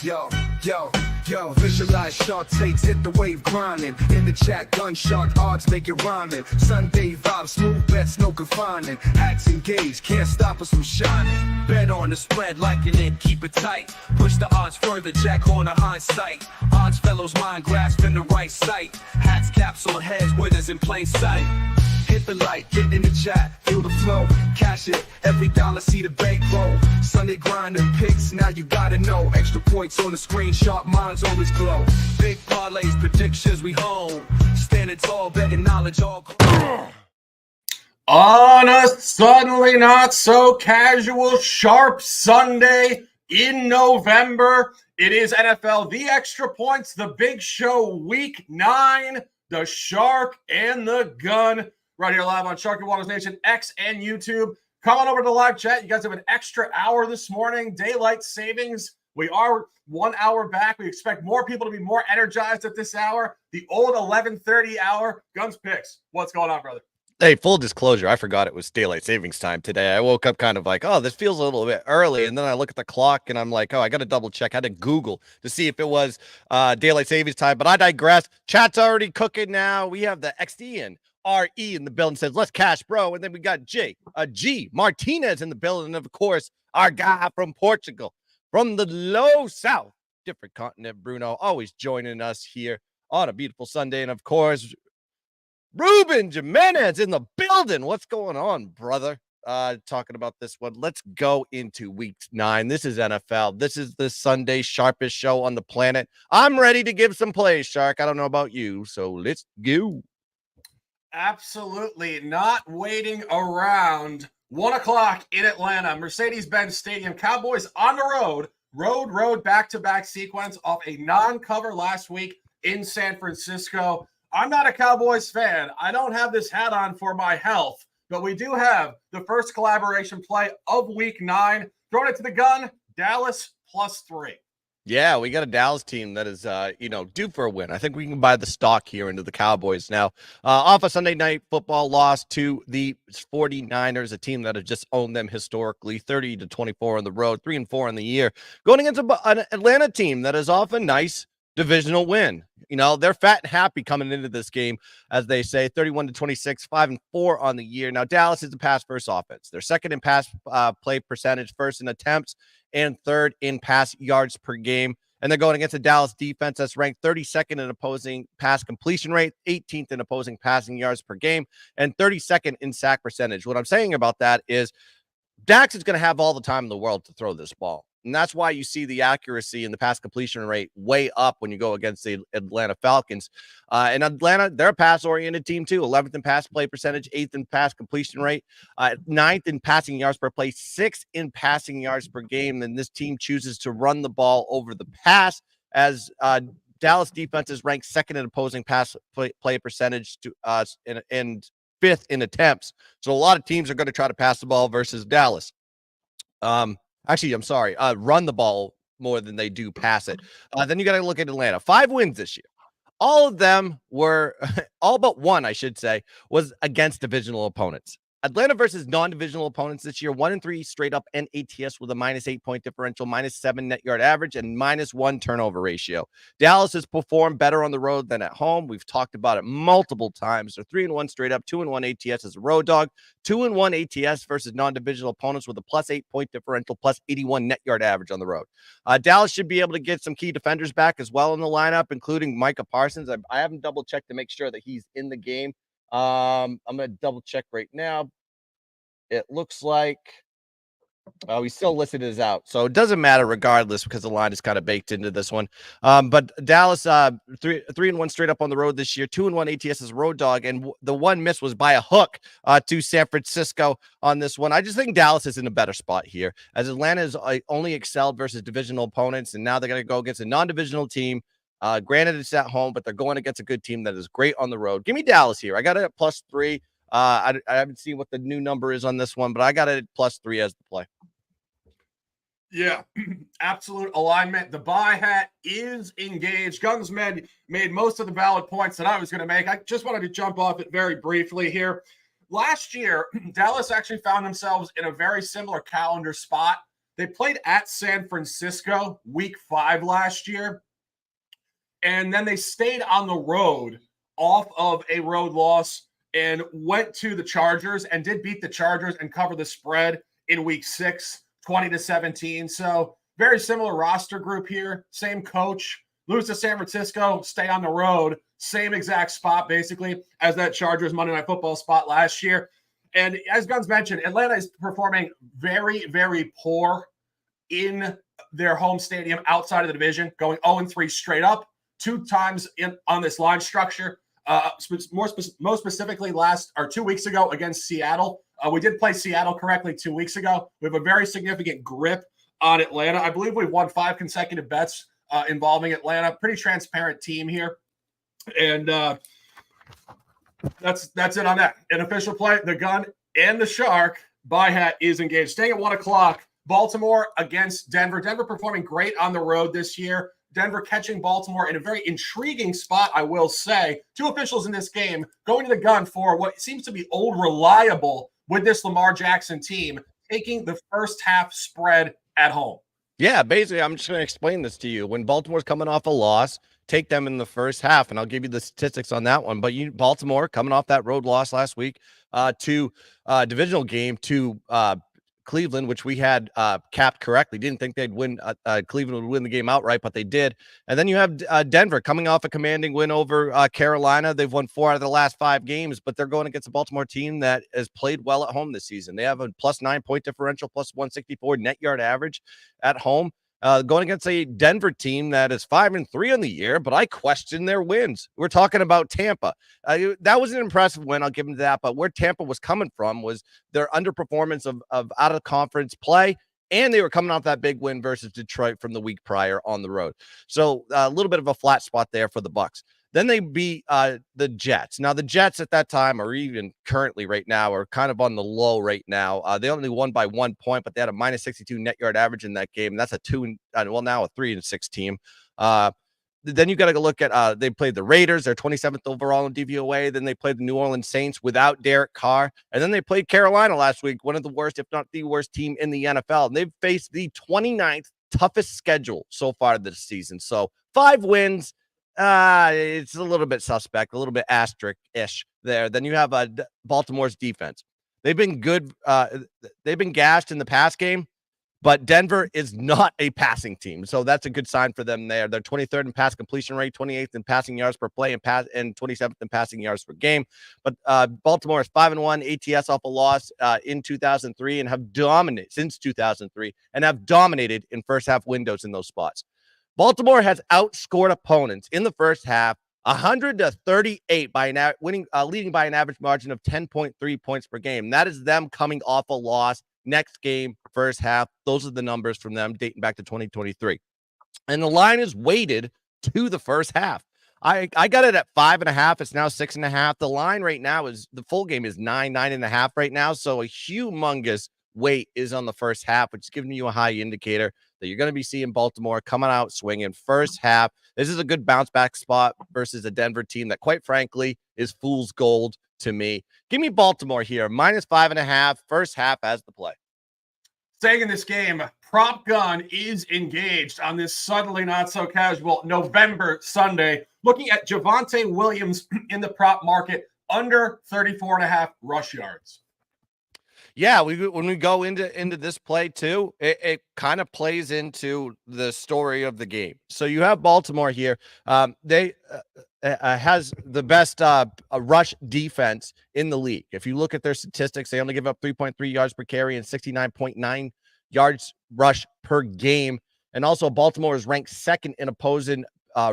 Yo, yo, yo, visualize shark takes, hit the wave grinding. In the chat, gun shark odds make it rhyming. Sunday vibes, smooth bets, no confining. Hats engaged, can't stop us from shining. Bet on the spread, liking it, keep it tight. Push the odds further, jack on a hindsight. Odds fellows mind grasp in the right sight. Hats, caps on heads, winners in plain sight. Hit the light, get in the chat, feel the flow, cash it, every dollar see the bankroll. Sunday grind and picks, now you gotta know. Extra points on the screen, sharp minds always glow. Big parlays, predictions we home. Standing tall, betting knowledge all. On a suddenly not so casual, sharp Sunday in November, it is NFL The Extra Points, the big show, week 9, the Shark and the Gun. Right here live on Shark and Waters Nation, X and YouTube. Come on over to the live chat. You guys have an extra hour this morning. Daylight savings. We are 1 hour back. We expect more people to be more energized at this hour. The old 11:30 hour. Guns picks. What's going on, brother? Hey, full disclosure, I forgot it was daylight savings time today. I woke up kind of like, oh, this feels a little bit early. And then I look at the clock and I'm like, oh, I got to double check. I had to Google to see if it was daylight savings time. But I digress. Chat's already cooking now. We have the XD and RE in the building, says, let's cash, bro. And then we got G Martinez in the building. And of course, our guy from Portugal, from the low south, different continent, Bruno, always joining us here on a beautiful Sunday. And of course, Ruben Jimenez in the building. What's going on, brother? Talking about this one. Let's go into week 9. This is NFL. This is the Sunday sharpest show on the planet. I'm ready to give some plays, Shark. I don't know about you, so let's go. Absolutely not waiting around. 1 o'clock in Atlanta, Mercedes-Benz Stadium. Cowboys on the road back-to-back sequence off a non-cover last week in San Francisco. I'm not a Cowboys fan. I don't have this hat on for my health, but we do have the first collaboration play of week 9. Throwing it to the gun, Dallas +3. Yeah, we got a Dallas team that is, due for a win. I think we can buy the stock here into the Cowboys now. Off a Sunday night football loss to the 49ers, a team that has just owned them historically, 30-24 on the road, 3-4 in the year. Going against an Atlanta team that is off a nice divisional win. You know, they're fat and happy coming into this game, as they say, 31-26, 5-4 on the year. Now, Dallas is a pass-first offense. They're second in pass play percentage, first in attempts, and third in pass yards per game. And they're going against a Dallas defense that's ranked 32nd in opposing pass completion rate, 18th in opposing passing yards per game, and 32nd in sack percentage. What I'm saying about that is Dax is going to have all the time in the world to throw this ball. And that's why you see the accuracy and the pass completion rate way up when you go against the Atlanta Falcons. And Atlanta, they're a pass-oriented team too. 11th in pass play percentage, 8th in pass completion rate, 9th in passing yards per play, 6th in passing yards per game. And this team chooses to run the ball over the pass, as Dallas defense is ranked second in opposing pass play percentage to and 5th in attempts. So a lot of teams are going to try to pass the ball versus Dallas. Actually, I'm sorry, run the ball more than they do pass it. Then you got to look at Atlanta. 5 wins this year. All of them were, all but one, I should say, was against divisional opponents. Atlanta versus non-divisional opponents this year, 1-3 straight up NATS with a -8 point differential, -7 net yard average, and -1 turnover ratio. Dallas has performed better on the road than at home. We've talked about it multiple times. They're 3-1 straight up, 2-1 ATS as a road dog, 2-1 ATS versus non-divisional opponents with a +8 point differential, +81 net yard average on the road. Dallas should be able to get some key defenders back as well in the lineup, including Micah Parsons. I haven't double checked to make sure that he's in the game. I'm going to double check right now. It looks like he's still listed as out. So it doesn't matter regardless, because the line is kind of baked into this one. But Dallas, 3-1 straight up on the road this year, 2-1 ATS as a road dog. And the one miss was by a hook to San Francisco on this one. I just think Dallas is in a better spot here, as Atlanta has only excelled versus divisional opponents. And now they're going to go against a non-divisional team. Granted, it's at home, but they're going against a good team that is great on the road. Give me Dallas here. I got it at +3. I haven't seen what the new number is on this one, but I got it at +3 as the play. Yeah, absolute alignment. The buy hat is engaged. Gunsman made most of the valid points that I was going to make. I just wanted to jump off it very briefly here. Last year, Dallas actually found themselves in a very similar calendar spot They played at San Francisco week 5 last year, and then they stayed on the road off of a road loss and went to the Chargers and did beat the Chargers and cover the spread in week 6, 20-17. So very similar roster group here. Same coach. Lose to San Francisco, stay on the road. Same exact spot, basically, as that Chargers Monday Night Football spot last year. And as Guns mentioned, Atlanta is performing very, very poor in their home stadium outside of the division, going 0-3 straight up, 2 times on this line structure. Most specifically, 2 weeks ago against Seattle. We did play Seattle correctly 2 weeks ago. We have a very significant grip on Atlanta. I believe we've won 5 consecutive bets involving Atlanta. Pretty transparent team here. And that's it on that. An official play, the Gun and the Shark buy hat is engaged. Staying at 1 o'clock, Baltimore against Denver. Denver performing great on the road this year. Denver catching Baltimore in a very intriguing spot, I will say. 2 officials in this game going to the Gun for what seems to be old reliable with this Lamar Jackson team, taking the first half spread at home. Yeah, basically, I'm just going to explain this to you. When Baltimore's coming off a loss, take them in the first half, and I'll give you the statistics on that one. But Baltimore coming off that road loss last week to divisional game to Cleveland, which we had capped correctly. Didn't think they'd win. Cleveland would win the game outright, but they did. And then you have Denver coming off a commanding win over Carolina. They've won 4 out of the last 5 games, but they're going against a Baltimore team that has played well at home this season. They have a +9 point differential, +164 net yard average at home. Going against a Denver team that is 5-3 on the year, but I question their wins. We're talking about Tampa. That was an impressive win. I'll give them that. But where Tampa was coming from was their underperformance of out-of-conference play, and they were coming off that big win versus Detroit from the week prior on the road. So a little bit of a flat spot there for the Bucs. Then they beat the Jets. Now, the Jets at that time, or even currently right now, are kind of on the low right now. They only won by 1 point, but they had a -62 net yard average in that game. And that's a 3-6 team. Then you got to look at they played the Raiders. They're 27th overall in DVOA. Then they played the New Orleans Saints without Derek Carr. And then they played Carolina last week, one of the worst, if not the worst team in the NFL. And they've faced the 29th toughest schedule so far this season. So 5 wins. It's a little bit suspect, a little bit asterisk-ish there. Then you have Baltimore's defense. They've been good. They've been gashed in the pass game, but Denver is not a passing team. So that's a good sign for them there. They're 23rd in pass completion rate, 28th in passing yards per play, and 27th in passing yards per game. But Baltimore is 5-1 ATS off a loss in 2003 and have dominated since 2003 and have dominated in first half windows in those spots. Baltimore has outscored opponents in the first half 100-38 by leading by an average margin of 10.3 points per game. That is them coming off a loss. Next game, first half. Those are the numbers from them dating back to 2023. And the line is weighted to the first half. I got it at 5.5. It's now 6.5. The line right now is the full game is 9.5 right now. So a humongous weight is on the first half, which is giving you a high indicator that you're going to be seeing Baltimore coming out swinging first half. This is a good bounce back spot versus a Denver team that, quite frankly, is fool's gold to me. Give me Baltimore here, -5.5, first half as the play. Staying in this game, Prop Gun is engaged on this suddenly not so casual November Sunday. Looking at Javonte Williams in the prop market, under 34.5 rush yards. Yeah, when we go into this play too, it kind of plays into the story of the game. So you have Baltimore here. They has the best rush defense in the league. If you look at their statistics, they only give up 3.3 yards per carry and 69.9 yards rush per game. And also Baltimore is ranked 2nd in opposing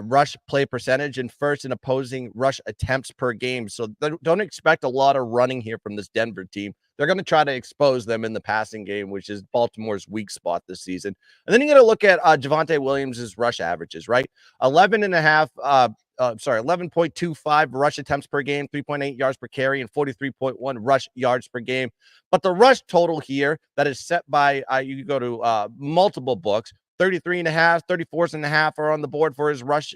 rush play percentage and 1st in opposing rush attempts per game. So don't expect a lot of running here from this Denver team. They're going to try to expose them in the passing game, which is Baltimore's weak spot this season. And then you got to look at Javonte Williams' rush averages, right? 11.25 rush attempts per game, 3.8 yards per carry, and 43.1 rush yards per game. But the rush total here that is set by, you go to multiple books, 33.5, 34.5 are on the board for his rush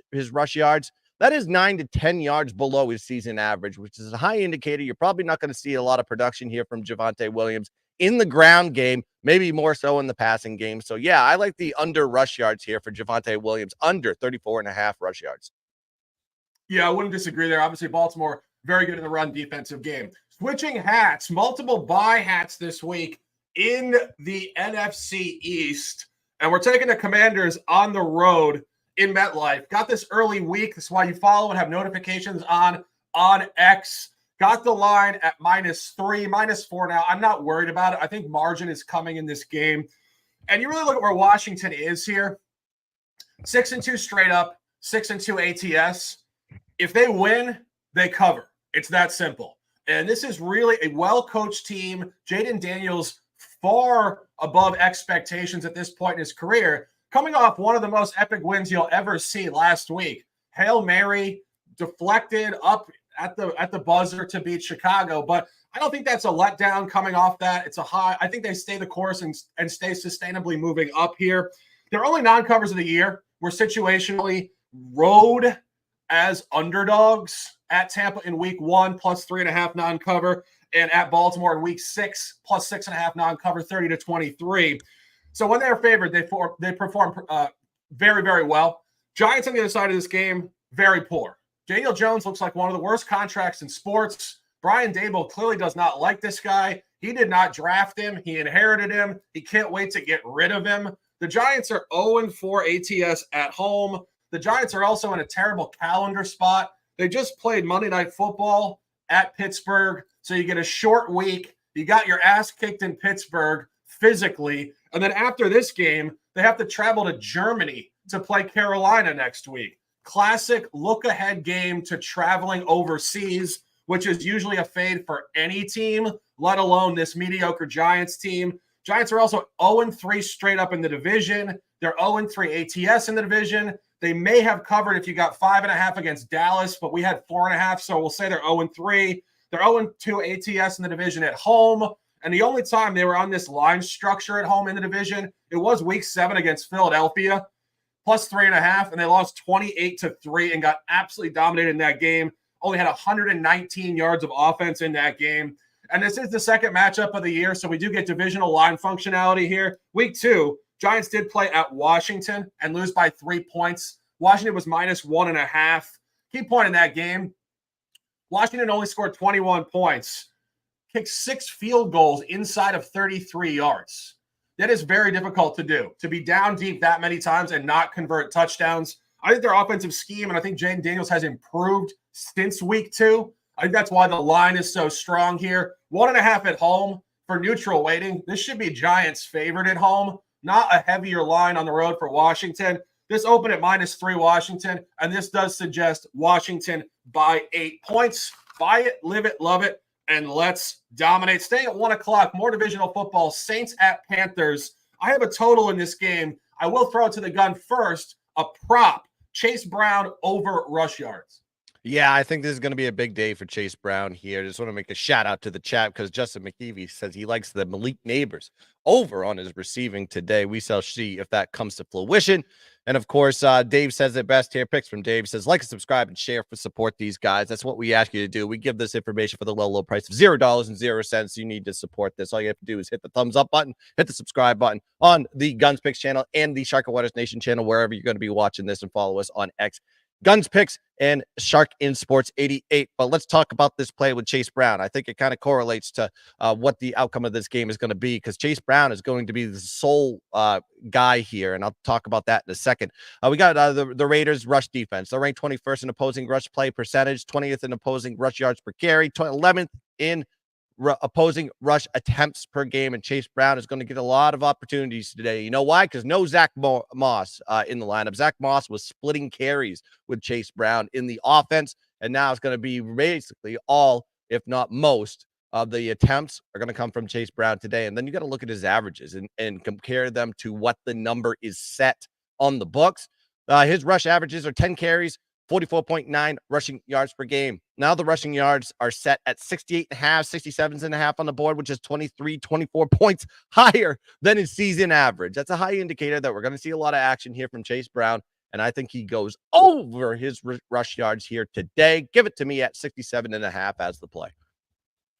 yards. That is 9 to 10 yards below his season average, which is a high indicator. You're probably not going to see a lot of production here from Javonte Williams in the ground game, maybe more so in the passing game. So, yeah, I like the under rush yards here for Javonte Williams, under 34.5 rush yards. Yeah, I wouldn't disagree there. Obviously, Baltimore, very good in the run defensive game. Switching hats, multiple bye hats this week in the NFC East. And we're taking the Commanders on the road in MetLife. Got this early week. That's why you follow and have notifications on X. Got the line at -3, -4 now. I'm not worried about it. I think margin is coming in this game. And you really look at where Washington is here. 6-2 straight up, 6-2 ATS. If they win, they cover. It's that simple. And this is really a well-coached team. Jaden Daniels far above expectations at this point in his career, coming off one of the most epic wins you'll ever see last week. Hail Mary deflected up at the buzzer to beat Chicago, but I don't think that's a letdown coming off that. It's a high. I think they stay the course and stay sustainably moving up here. Their only non-covers of the year were situationally road as underdogs at Tampa in week 1, +3.5 non-cover, and at Baltimore in week 6, +6.5 non-cover, 30-23. So when they're favored, they perform very, very well. Giants on the other side of this game, very poor. Daniel Jones looks like one of the worst contracts in sports. Brian Daboll clearly does not like this guy. He did not draft him. He inherited him. He can't wait to get rid of him. The Giants are 0-4 ATS at home. The Giants are also in a terrible calendar spot. They just played Monday Night Football at Pittsburgh, so you get a short week. You got your ass kicked in Pittsburgh physically, and then after this game, they have to travel to Germany to play Carolina next week. Classic look-ahead game to traveling overseas, which is usually a fade for any team, let alone this mediocre Giants team. Giants are also 0-3 straight up in the division. They're 0-3 ATS in the division. They may have covered if you got 5.5 against Dallas, but we had 4.5, so we'll say they're 0-3. They're 0-2 ATS in the division at home. And the only time they were on this line structure at home in the division, it was week 7 against Philadelphia, +3.5, and they lost 28-3 and got absolutely dominated in that game. Only had 119 yards of offense in that game. And this is the second matchup of the year, so we do get divisional line functionality here. Week 2, Giants did play at Washington and lose by 3 points. Washington was -1.5. Key point in that game, Washington only scored 21 points, kicked 6 field goals inside of 33 yards. That is very difficult to do, to be down deep that many times and not convert touchdowns. I think their offensive scheme, and I think Jaden Daniels has improved since week 2. I think that's why the line is so strong here. 1.5 at home for neutral weighting. This should be Giants favored at home, not a heavier line on the road for Washington. This opened at -3 Washington, and this does suggest Washington by 8 points. Buy it, live it, love it, and let's dominate. Staying at 1 o'clock, more divisional football, Saints at Panthers. I have a total in this game. I will throw it to the gun first, a prop, Chase Brown over rush yards. Yeah, I think this is going to be a big day for Chase Brown here. Just want to make a shout out to the chat because Justin McKeevy says he likes the Malik Neighbors over on his receiving today. We shall see if that comes to fruition. And of course, Dave says it best here. Picks from Dave says, like and subscribe and share for support these guys. That's what we ask you to do. We give this information for the low price of $0.00. You need to support this. All you have to do is hit the thumbs up button, hit the subscribe button on the Guns Picks channel and the Shark and Waters Nation channel, wherever you're going to be watching this, and follow us on X. Guns Picks and Shark in Sports 88. But let's talk about this play with Chase Brown. I think it kind of correlates to what the outcome of this game is going to be, because Chase Brown is going to be the sole guy here, and I'll talk about that in a second. We got the Raiders rush defense. They're ranked 21st in opposing rush play percentage, 20th in opposing rush yards per carry, 11th in opposing rush attempts per game, and Chase Brown is going to get a lot of opportunities today. You know why? Because no Zach Moss in the lineup. Zach Moss was splitting carries with Chase Brown in the offense, and now it's going to be basically all, if not most, of the attempts are going to come from Chase Brown today. And then you got to look at his averages and compare them to what the number is set on the books. His rush averages are 10 carries, 44.9 rushing yards per game. Now the rushing yards are set at 68.5, 67.5 on the board, which is 24 points higher than his season average. That's a high indicator that we're going to see a lot of action here from Chase Brown, and I think he goes over his rush yards here today. Give it to me at 67.5 as the play.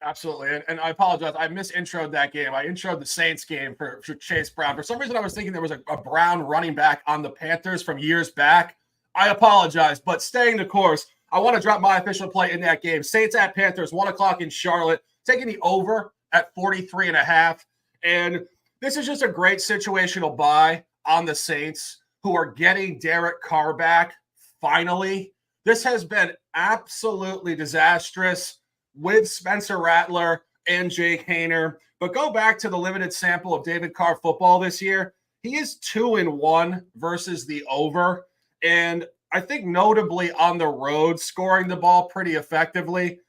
Absolutely. And I apologize. I misintroed that game. I introed the Saints game for Chase Brown. For some reason, I was thinking there was a Brown running back on the Panthers from years back. I apologize. But staying the course, I want to drop my official play in that game. Saints at Panthers, 1 o'clock in Charlotte, taking the over at 43.5. And this is just a great situational buy on the Saints, who are getting Derek Carr back finally. This has been absolutely disastrous with Spencer Rattler and Jake Hayner. But go back to the limited sample of David Carr football this year. He is 2-1 versus the over. And I think notably on the road, scoring the ball pretty effectively.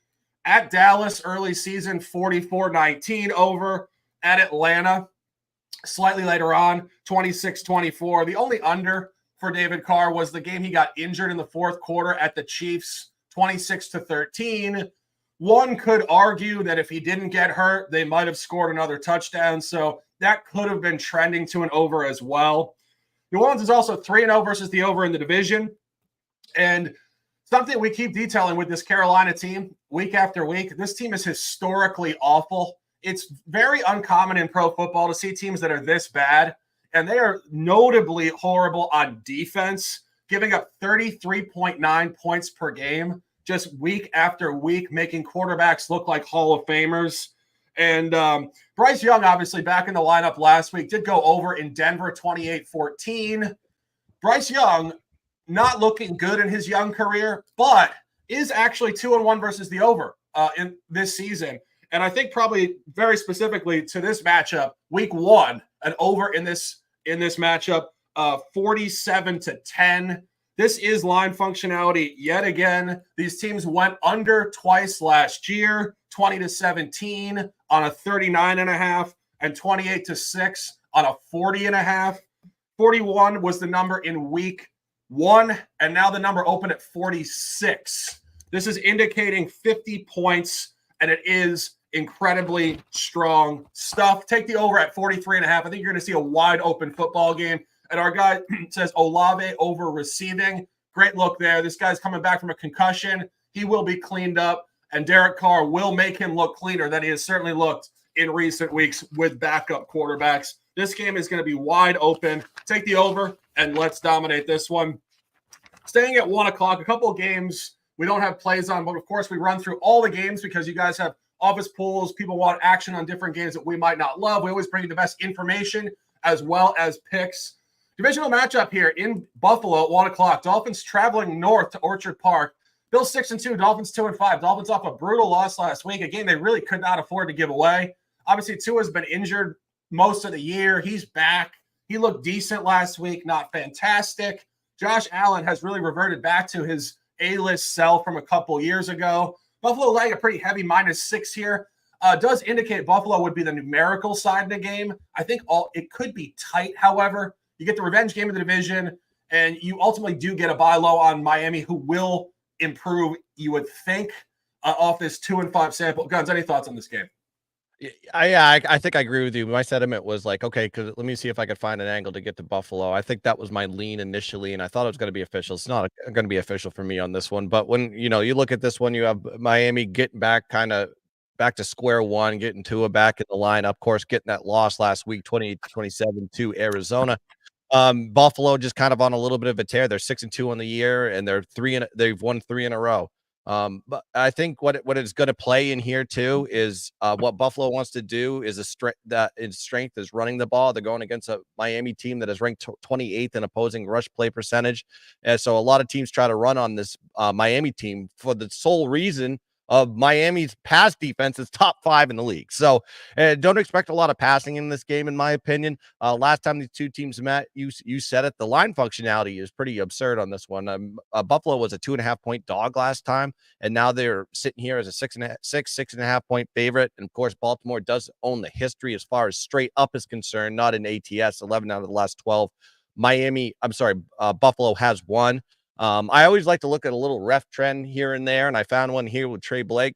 At Dallas, early season, 44-19 over. At Atlanta, slightly later on, 26-24. The only under for David Carr was the game he got injured in the fourth quarter at the Chiefs, 26-13. One could argue that if he didn't get hurt, they might have scored another touchdown. So that could have been trending to an over as well. New Orleans is also 3-0 versus the over in the division. And something we keep detailing with this Carolina team week after week, this team is historically awful. It's very uncommon in pro football to see teams that are this bad. And they are notably horrible on defense, giving up 33.9 points per game. Just week after week, making quarterbacks look like Hall of Famers. And Bryce Young, obviously, back in the lineup last week, did go over in Denver 28-14. Bryce Young, not looking good in his young career, but is actually 2-1 versus the over in this season. And I think probably very specifically to this matchup, week one, an over in this matchup, 47-10. This is line functionality yet again. These teams went under twice last year, 20-17 on a 39.5 and 28-6 on a 40.5. 41 was the number in week one, and now the number opened at 46. This is indicating 50 points, and it is incredibly strong stuff. Take the over at 43.5. I think you're going to see a wide open football game. And our guy says Olave over receiving. Great look there. This guy's coming back from a concussion. He will be cleaned up, and Derek Carr will make him look cleaner than he has certainly looked in recent weeks with backup quarterbacks. This game is going to be wide open. Take the over, and let's dominate this one. Staying at 1 o'clock, a couple of games we don't have plays on, but of course we run through all the games because you guys have office pools. People want action on different games that we might not love. We always bring you the best information as well as picks. Divisional matchup here in Buffalo at 1 o'clock. Dolphins traveling north to Orchard Park. Bills 6-2, Dolphins 2-5. Dolphins off a brutal loss last week. A game they really could not afford to give away. Obviously, Tua's been injured most of the year. He's back. He looked decent last week, not fantastic. Josh Allen has really reverted back to his A-list sell from a couple years ago. Buffalo laying a pretty heavy -6 here. Does indicate Buffalo would be the numerical side of the game. I think it could be tight, however. You get the revenge game of the division, and you ultimately do get a buy low on Miami, who will improve, you would think, off this 2-5 sample. Guns, any thoughts on this game? I think I agree with you. My sentiment was like, okay, because let me see if I could find an angle to get to Buffalo. I think that was my lean initially, and I thought it was going to be official. It's not going to be official for me on this one. But when you look at this one, you have Miami getting back to square one, getting Tua back in the lineup. Of course, getting that loss last week, 28-27 to Arizona. Buffalo just kind of on a little bit of a tear. They're 6-2 on the year, and they've won 3 in a row. But I think what it's going to play in here too is what Buffalo wants to do is strength is running the ball. They're going against a Miami team that is ranked 28th in opposing rush play percentage, and so a lot of teams try to run on this Miami team for the sole reason of Miami's pass defense is top 5 in the league. So don't expect a lot of passing in this game, in my opinion. Last time these two teams met, you said it, the line functionality is pretty absurd on this one. Buffalo was a 2.5-point dog last time, and now they're sitting here as a 6.5 point favorite. And of course, Baltimore does own the history as far as straight up is concerned, not in ATS, 11 out of the last 12. Buffalo has won. I always like to look at a little ref trend here and there, and I found one here with Trey Blake.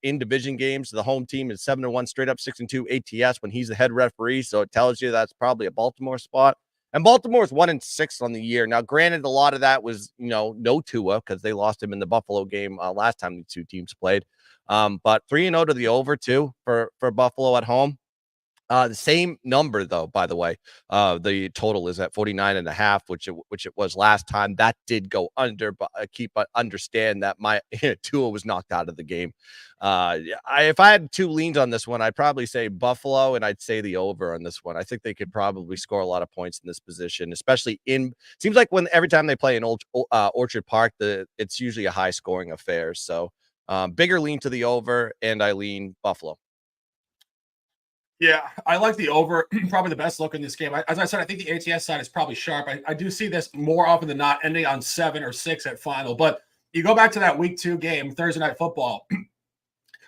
In division games, the home team is 7-1 straight up, 6-2 ATS when he's the head referee. So it tells you that's probably a Baltimore spot. And Baltimore's 1-6 on the year. Now, granted, a lot of that was, no Tua because they lost him in the Buffalo game last time the two teams played. But 3-0 to the over too for Buffalo at home. The same number, though, by the way, the total is at 49.5, which it was last time. That did go under, but understand that my Tua was knocked out of the game. If I had two leans on this one, I'd probably say Buffalo, and I'd say the over on this one. I think they could probably score a lot of points in this position, especially seems like every time they play in Orchard Park, it's usually a high scoring affair. So bigger lean to the over, and I lean Buffalo. Yeah, I like the over. Probably the best look in this game. As I said, I think the ATS side is probably sharp. I do see this more often than not ending on 7 or 6 at final. But you go back to that week 2 game, Thursday Night Football.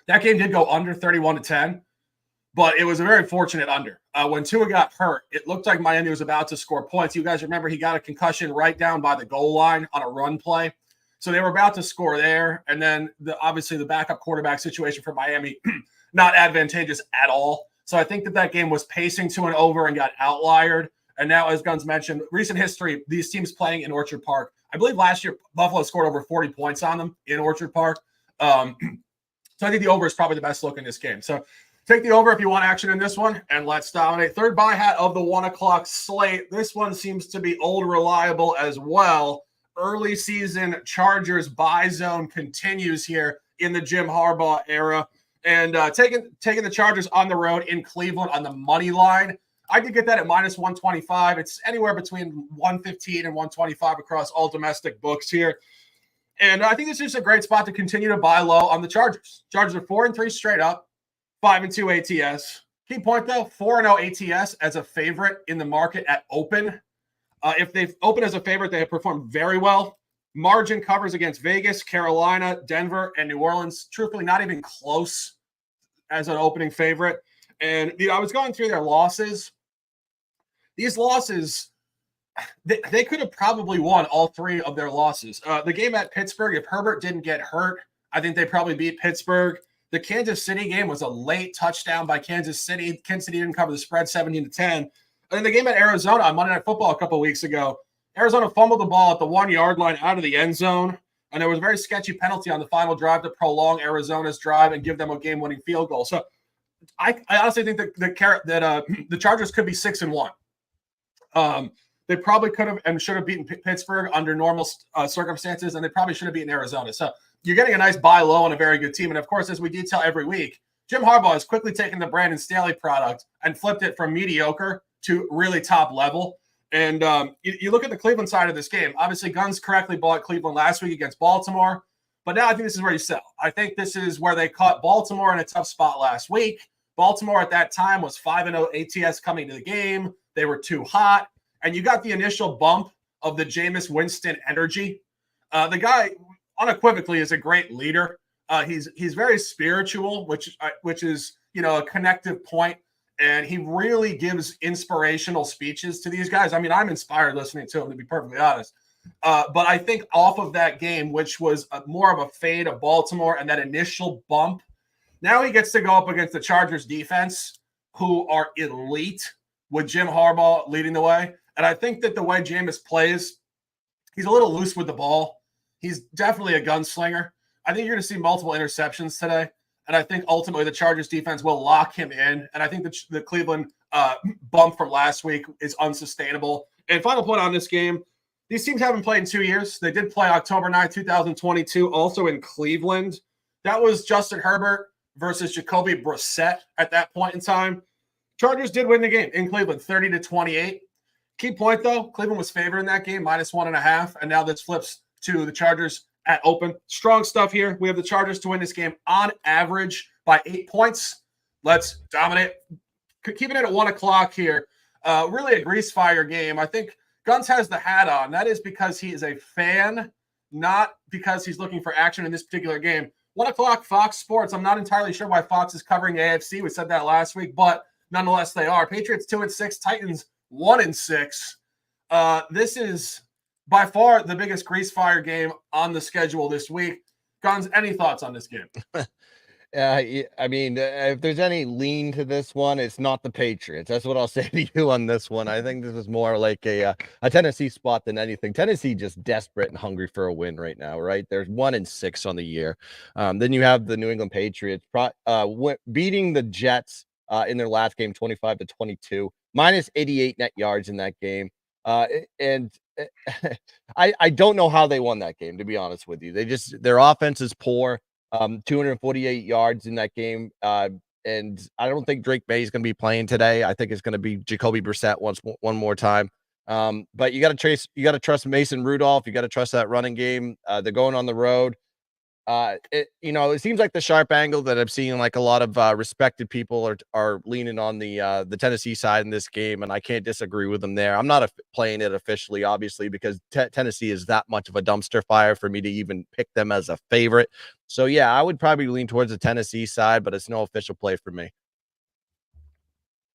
That game did go under 31-10, but it was a very fortunate under. When Tua got hurt, it looked like Miami was about to score points. You guys remember he got a concussion right down by the goal line on a run play. So they were about to score there. And then obviously the backup quarterback situation for Miami, not advantageous at all. So I think that game was pacing to an over and got outliered. And now, as Guns mentioned, recent history, these teams playing in Orchard Park. I believe last year Buffalo scored over 40 points on them in Orchard Park. So I think the over is probably the best look in this game. So take the over if you want action in this one, and let's dominate. Third buy hat of the 1 o'clock slate. This one seems to be old reliable as well. Early season Chargers buy zone continues here in the Jim Harbaugh era. And taking the Chargers on the road in Cleveland on the money line. I did get that at minus 125. It's anywhere between 115 and 125 across all domestic books here. And I think this is a great spot to continue to buy low on the Chargers. Chargers are 4-3 straight up, 5-2 ATS. Key point, though, 4-0 ATS as a favorite in the market at open. If they've opened as a favorite, they have performed very well. Margin covers against Vegas, Carolina, Denver, and New Orleans. Truthfully, not even close as an opening favorite. And I was going through their losses. These losses, they could have probably won all 3 of their losses. The game at Pittsburgh, if Herbert didn't get hurt, I think they probably beat Pittsburgh. The Kansas City game was a late touchdown by Kansas City. Kansas City didn't cover the spread 17-10. And then the game at Arizona on Monday Night Football a couple of weeks ago, Arizona fumbled the ball at the 1-yard line out of the end zone, and there was a very sketchy penalty on the final drive to prolong Arizona's drive and give them a game-winning field goal. So I honestly think that the Chargers could be 6-1. They probably could have and should have beaten Pittsburgh under normal circumstances, and they probably should have beaten Arizona. So you're getting a nice buy low on a very good team. And, of course, as we detail every week, Jim Harbaugh has quickly taken the Brandon Staley product and flipped it from mediocre to really top level. And you look at the Cleveland side of this game. Obviously, Guns correctly bought Cleveland last week against Baltimore. But now I think this is where you sell. I think this is where they caught Baltimore in a tough spot last week. Baltimore at that time was 5-0 ATS coming to the game. They were too hot. And you got the initial bump of the Jameis Winston energy. The guy unequivocally is a great leader. He's very spiritual, which is, a connective point. And he really gives inspirational speeches to these guys. I mean, I'm inspired listening to him, to be perfectly honest. But I think off of that game, which was more of a fade of Baltimore and that initial bump, now he gets to go up against the Chargers defense, who are elite, with Jim Harbaugh leading the way. And I think that the way Jameis plays, he's a little loose with the ball. He's definitely a gunslinger. I think you're going to see multiple interceptions today. And I think ultimately the Chargers defense will lock him in. And I think the Cleveland bump from last week is unsustainable. And final point on this game, these teams haven't played in 2 years. They did play October 9th, 2022, also in Cleveland. That was Justin Herbert versus Jacoby Brissett at that point in time. Chargers did win the game in Cleveland, 30-28. Key point, though, Cleveland was favored in that game, -1.5. And now this flips to the Chargers at open. Strong stuff here. We have the Chargers to win this game on average by 8 points. Let's dominate. Keeping it at 1 o'clock here. Really a grease fire game. I think Guns has the hat on. That is because he is a fan, not because he's looking for action in this particular game. 1 o'clock, Fox Sports. I'm not entirely sure why Fox is covering AFC. We said that last week, but nonetheless, they are. Patriots 2-6, Titans 1-6. This is by far the biggest grease fire game on the schedule this week. Guns, any thoughts on this game? I mean, if there's any lean to this one, it's not the Patriots. That's what I'll say to you on this one. I think this is more like a Tennessee spot than anything. Tennessee just desperate and hungry for a win right now, right? There's 1-6 on the year. Then you have the New England Patriots beating the Jets in their last game, 25-22, minus 88 net yards in that game. And I don't know how they won that game, to be honest with you. Their offense is poor. 248 yards in that game. And I don't think Drake May is going to be playing today. I think it's going to be Jacoby Brissett one more time. But you got to trust Mason Rudolph. You got to trust that running game. They're going on the road. It seems like the sharp angle that I'm seeing, like a lot of respected people are leaning on the Tennessee side in this game, and I can't disagree with them there. I'm not playing it officially, obviously, because Tennessee is that much of a dumpster fire for me to even pick them as a favorite. So yeah, I would probably lean towards the Tennessee side, but it's no official play for me.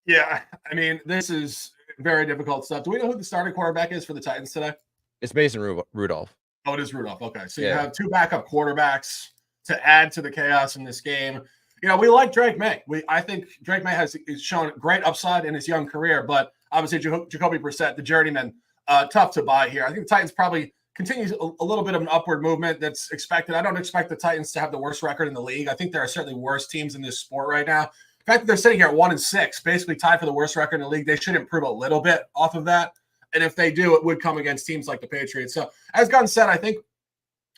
Yeah, I mean, this is very difficult stuff. Do we know who the starting quarterback is for the Titans today? It's Mason Rudolph. Oh, it is Rudolph. Okay. So you have two backup quarterbacks to add to the chaos in this game. We like Drake May. I think Drake May has shown great upside in his young career, but obviously Jacoby Brissett, the journeyman, tough to buy here. I think the Titans probably continues a little bit of an upward movement that's expected. I don't expect the Titans to have the worst record in the league. I think there are certainly worse teams in this sport right now. The fact that they're sitting here at 1-6, basically tied for the worst record in the league, they should improve a little bit off of that. And if they do, it would come against teams like the Patriots. So, as Gunn said, I think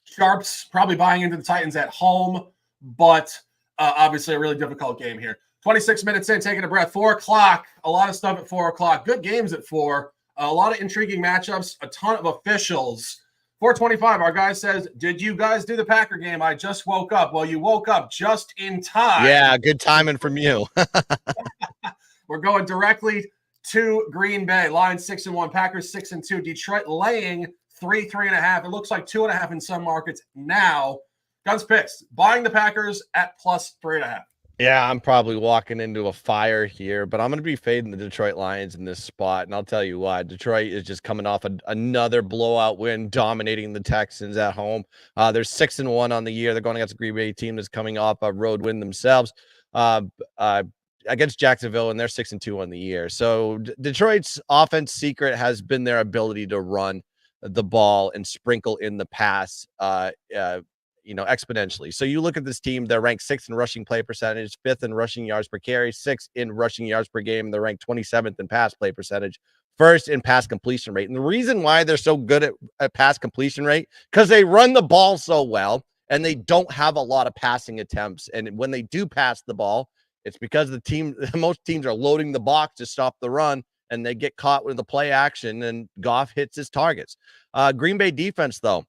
Sharps probably buying into the Titans at home, but obviously a really difficult game here. 26 minutes in, taking a breath. 4 o'clock, a lot of stuff at 4 o'clock. Good games at 4. A lot of intriguing matchups, a ton of officials. 4:25, our guy says, did you guys do the Packer game? I just woke up. Well, you woke up just in time. Yeah, good timing from you. We're going directly to Green Bay. Lions 6-1, Packers 6-2. Detroit laying 3.5. It looks like 2.5 in some markets now. Guns picks. Buying the Packers at plus 3.5. Yeah, I'm probably walking into a fire here, but I'm going to be fading the Detroit Lions in this spot, and I'll tell you why. Detroit is just coming off another blowout win, dominating the Texans at home. They're 6-1 on the year. They're going against a Green Bay team that's coming off a road win themselves against Jacksonville, and they're 6-2 on the year. So Detroit's offense secret has been their ability to run the ball and sprinkle in the pass exponentially. So you look at this team, they're ranked 6th in rushing play percentage, 5th in rushing yards per carry, 6th in rushing yards per game. They're ranked 27th in pass play percentage, 1st in pass completion rate. And the reason why they're so good at pass completion rate, because they run the ball so well and they don't have a lot of passing attempts. And when they do pass the ball, it's because most teams are loading the box to stop the run, and they get caught with the play action, and Goff hits his targets. Green Bay defense, though,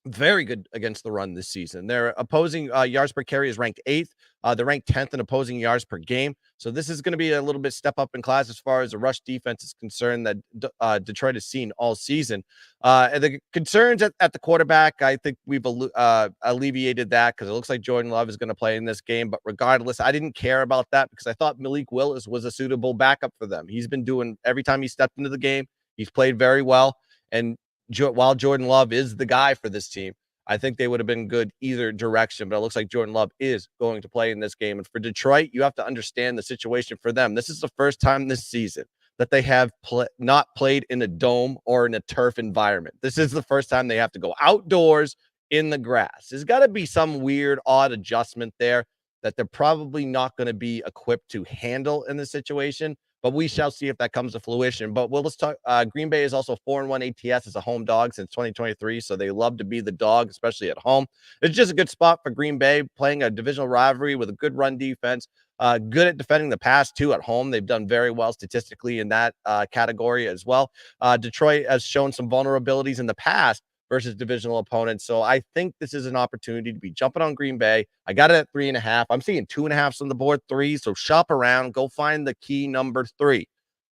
very good against the run this season. Their opposing yards per carry is ranked 8th. They're ranked 10th in opposing yards per game. So this is going to be a little bit step up in class as far as the rush defense is concerned that Detroit has seen all season. And the concerns at the quarterback, I think we've alleviated that because it looks like Jordan Love is going to play in this game. But regardless, I didn't care about that because I thought Malik Willis was a suitable backup for them. He's been doing every time he stepped into the game, he's played very well. And while Jordan Love is the guy for this team, I think they would have been good either direction, but it looks like Jordan Love is going to play in this game. And for Detroit, you have to understand the situation for them. This is the first time this season that they have not played in a dome or in a turf environment. This is the first time they have to go outdoors in the grass. There's got to be some weird, odd adjustment there that they're probably not going to be equipped to handle in this situation. But we shall see if that comes to fruition. But let's talk. Green Bay is also 4-1 ATS as a home dog since 2023, so they love to be the dog, especially at home. It's just a good spot for Green Bay, playing a divisional rivalry with a good run defense, good at defending the pass, too, at home. They've done very well statistically in that category as well. Detroit has shown some vulnerabilities in the past versus divisional opponents. So I think this is an opportunity to be jumping on Green Bay. I got it at 3.5. I'm seeing 2.5s on the board, 3. So shop around, go find the key number 3,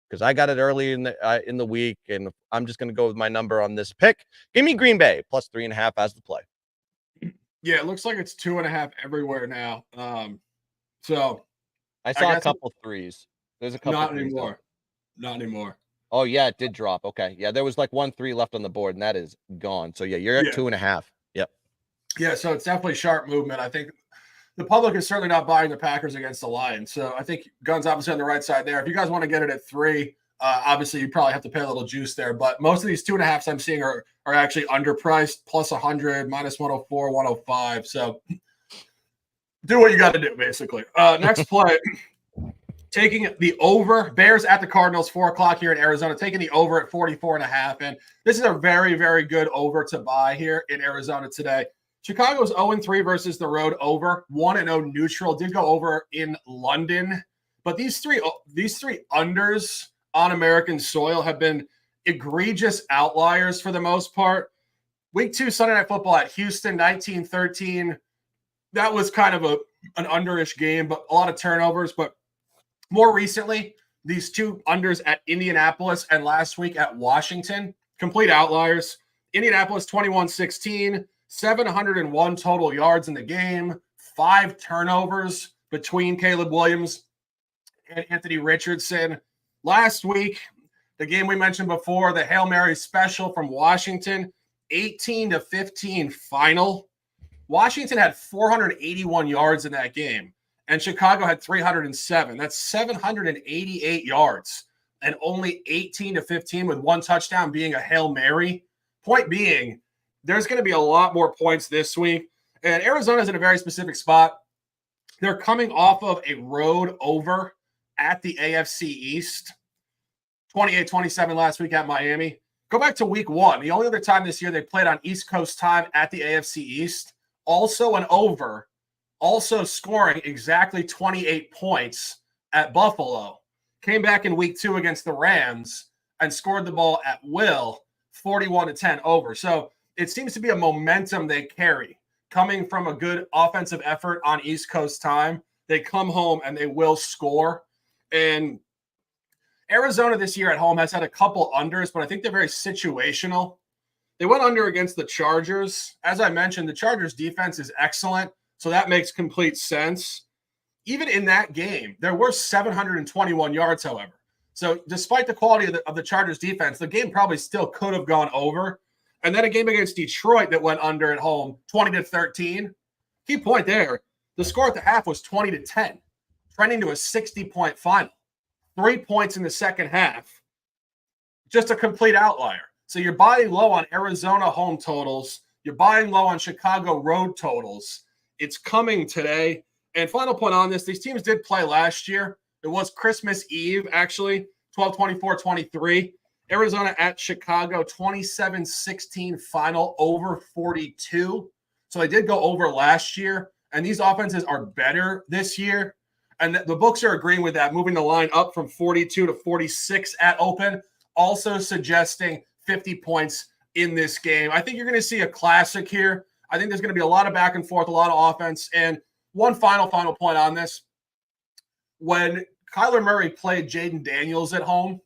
because I got it early in the week, and I'm just going to go with my number on this pick. Give me Green Bay plus 3.5 as the play. Yeah, it looks like it's 2.5 everywhere now. So I saw a couple 3s. There's a couple. Not anymore. Not anymore. Oh, yeah, it did drop. Okay. Yeah, there was like 1 3 left on the board, and that is gone. So, yeah, you're at 2.5. Yep. Yeah, so it's definitely sharp movement. I think the public is certainly not buying the Packers against the Lions. So I think Gunn's obviously on the right side there. If you guys want to get it at 3, obviously you probably have to pay a little juice there. But most of these 2.5s I'm seeing are actually underpriced, plus 100, minus 104, 105. So do what you got to do, basically. Next play, taking the over, Bears at the Cardinals, 4 o'clock here in Arizona, taking the over at 44.5. And this is a very, very good over to buy here in Arizona today. Chicago's 0-3 versus the road over, 1-0 neutral, did go over in London. But these three unders on American soil have been egregious outliers for the most part. Week 2 Sunday Night Football at Houston, 19-13. That was kind of an underish game, but a lot of turnovers. But more recently, these 2 unders at Indianapolis and last week at Washington, complete outliers. Indianapolis 21-16. 701 total yards in the game, 5 turnovers between Caleb Williams and Anthony Richardson. Last week, the game we mentioned before, the Hail Mary special from Washington, 18-15 final. Washington had 481 yards in that game, and Chicago had 307. That's 788 yards, and only 18-15 with 1 touchdown being a Hail Mary. Point being, there's going to be a lot more points this week. And Arizona's in a very specific spot. They're coming off of a road over at the AFC East. 28-27 last week at Miami. Go back to week 1. The only other time this year they played on East Coast time at the AFC East. Also an over. Also scoring exactly 28 points at Buffalo. Came back in week 2 against the Rams and scored the ball at will. 41-10 over. So it seems to be a momentum they carry coming from a good offensive effort on East Coast time. They come home and they will score. And Arizona this year at home has had a couple unders, but I think they're very situational. They went under against the Chargers. As I mentioned, the Chargers defense is excellent, so that makes complete sense. Even in that game, there were 721 yards, however. So despite the quality of the Chargers defense, the game probably still could have gone over. And then a game against Detroit that went under at home, 20-13. Key point there, the score at the half was 20-10, trending to a 60-point final. 3 points in the second half. Just a complete outlier. So you're buying low on Arizona home totals. You're buying low on Chicago road totals. It's coming today. And final point on this, these teams did play last year. It was Christmas Eve, actually, 12-24-23. Arizona at Chicago, 27-16 final, over 42. So they did go over last year. And these offenses are better this year. And the books are agreeing with that, moving the line up from 42 to 46 at open, also suggesting 50 points in this game. I think you're going to see a classic here. I think there's going to be a lot of back and forth, a lot of offense. And one final point on this. When Kyler Murray played Jaden Daniels at home,